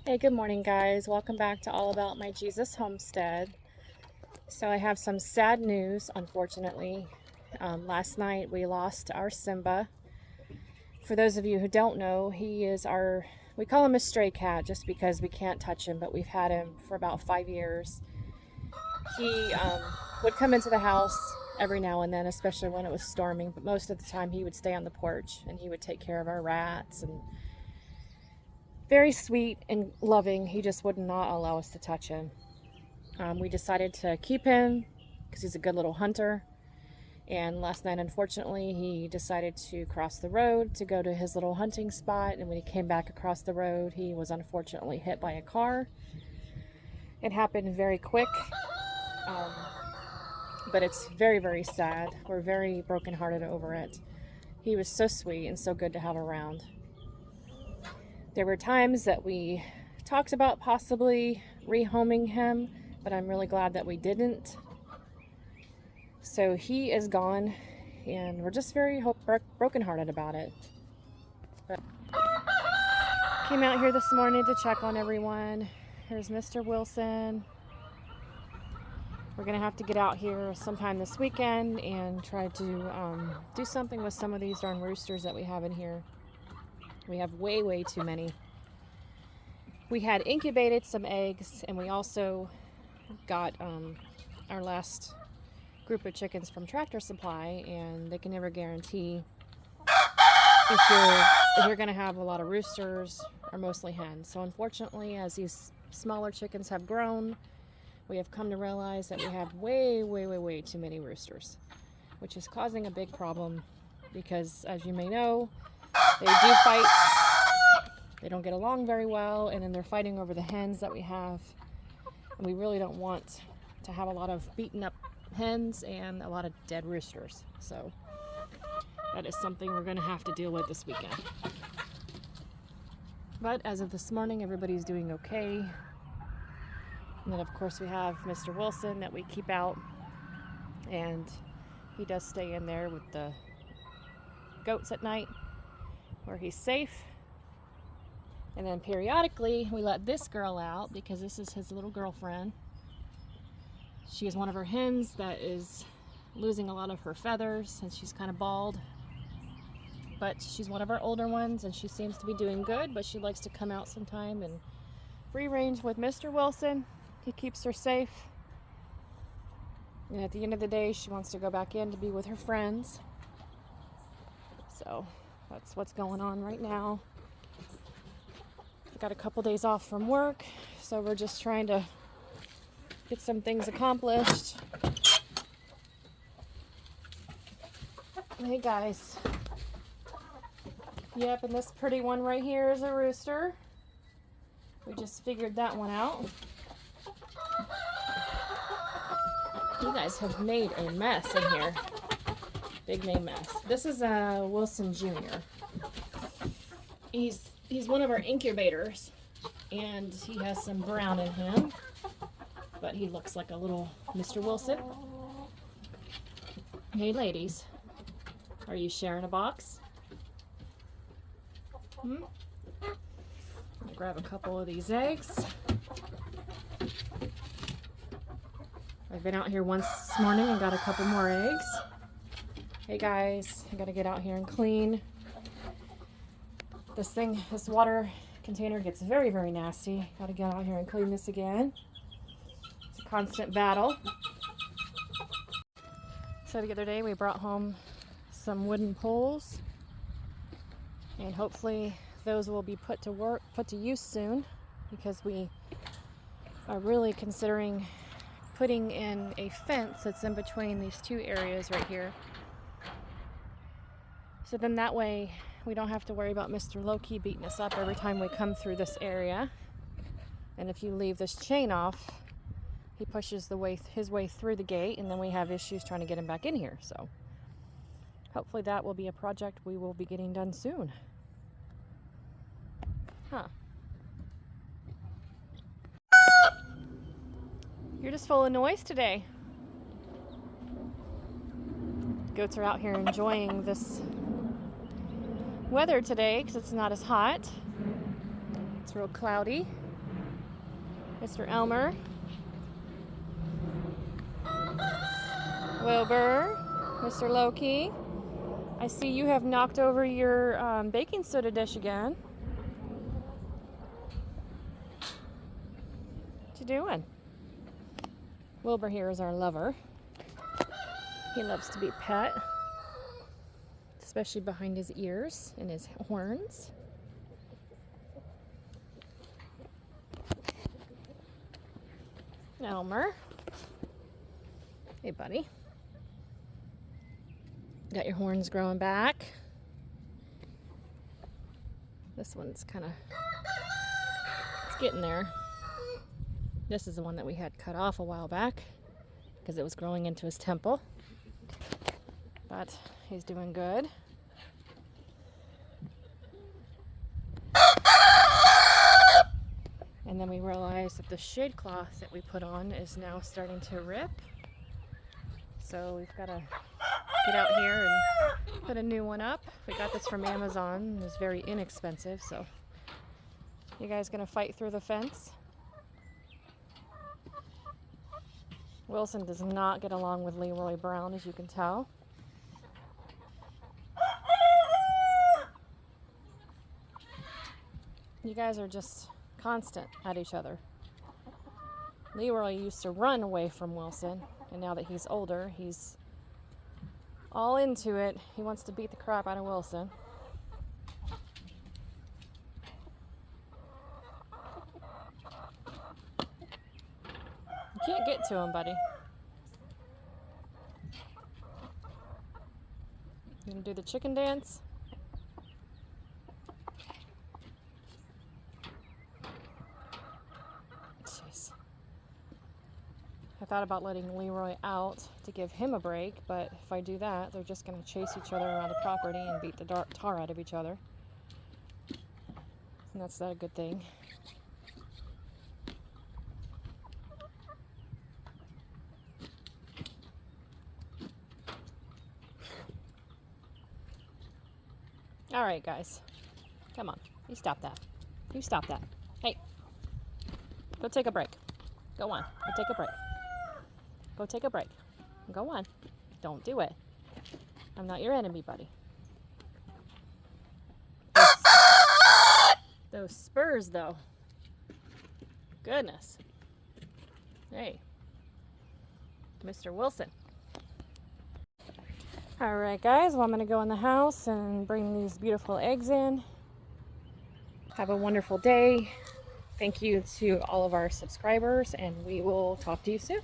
Hey, good morning, guys. Welcome back to All About My Jesus Homestead. So, I have some sad news, unfortunately. Last night we lost our Simba. For those of you who don't know, we call him a stray cat just because we can't touch him, but we've had him for about 5 years. He would come into the house every now and then, especially when it was storming, but most of the time he would stay on the porch and he would take care of our rats and very sweet and loving. He just would not allow us to touch him. We decided to keep him because he's a good little hunter. And last night, unfortunately, he decided to cross the road to go to his little hunting spot. And when he came back across the road, he was unfortunately hit by a car. It happened very quick, um, but it's very, very sad. We're very brokenhearted over it. He was so sweet and so good to have around. There were times that we talked about possibly rehoming him, but I'm really glad that we didn't. So he is gone, and we're just very brokenhearted about it. But came out here this morning to check on everyone. Here's Mr. Wilson. We're gonna have to get out here sometime this weekend and try to do something with some of these darn roosters that we have in here. We have way too many. We had incubated some eggs, and we also got our last group of chickens from Tractor Supply, and they can never guarantee if you're going to have a lot of roosters or mostly hens. So unfortunately, as these smaller chickens have grown, we have come to realize that we have way too many roosters, which is causing a big problem because, as you may know, they do fight. They don't get along very well, and then they're fighting over the hens that we have, and we really don't want to have a lot of beaten up hens and a lot of dead roosters. So that is something we're going to have to deal with this weekend. But as of this morning, everybody's doing okay. And then of course we have Mr. Wilson that we keep out, and he does stay in there with the goats at night where he's safe. And then periodically we let this girl out because this is his little girlfriend. She is one of our hens that is losing a lot of her feathers, and she's kind of bald. But she's one of our older ones, and she seems to be doing good, but she likes to come out sometime and free range with Mr. Wilson. He keeps her safe. And at the end of the day, she wants to go back in to be with her friends. So that's what's going on right now. I've got a couple days off from work, so we're just trying to get some things accomplished. Hey guys. Yep, and this pretty one right here is a rooster. We just figured that one out. You guys have made a mess in here. Big name mess. This is a Wilson Jr. He's one of our incubators, and he has some brown in him, but he looks like a little Mr. Wilson. Hey ladies, are you sharing a box? I'm gonna grab a couple of these eggs. I've been out here once this morning and got a couple more eggs. Hey guys, I gotta get out here and clean. This water container gets very nasty. Gotta get out here and clean this again. It's a constant battle. So the other day we brought home some wooden poles, and hopefully those will be put to use soon, because we are really considering putting in a fence that's in between these two areas right here. So then that way we don't have to worry about Mr. Loki beating us up every time we come through this area. And if you leave this chain off, he pushes his way through the gate, and then we have issues trying to get him back in here. So hopefully that will be a project we will be getting done soon. You're just full of noise today. Goats are out here enjoying this weather today because it's not as hot. It's real cloudy. Mr. Elmer. Wilbur. Mr. Loki. I see you have knocked over your baking soda dish again. What you doing? Wilbur here is our lover. He loves to be pet, especially behind his ears and his horns. Elmer. Hey, buddy. Got your horns growing back. This one's kind of, it's getting there. This is the one that we had cut off a while back because it was growing into his temple. But he's doing good. And then we realized that the shade cloth that we put on is now starting to rip. So we've got to get out here and put a new one up. We got this from Amazon. It was very inexpensive. So you guys gonna fight through the fence? Wilson does not get along with Leroy Brown, as you can tell. You guys are just constant at each other. Leroy used to run away from Wilson, and now that he's older, he's all into it. He wants to beat the crap out of Wilson. You can't get to him, buddy. You gonna do the chicken dance? Jeez. I thought about letting Leroy out to give him a break, but if I do that, they're just gonna chase each other around the property and beat the tar out of each other. And that's not a good thing. All right, guys. Come on. You stop that. You stop that. Hey. Go take a break. Go on. Go take a break. Go take a break. Go on. Don't do it. I'm not your enemy, buddy. Those spurs, though. Goodness. Hey. Mr. Wilson. Alright guys, well I'm going to go in the house and bring these beautiful eggs in. Have a wonderful day. Thank you to all of our subscribers, and we will talk to you soon.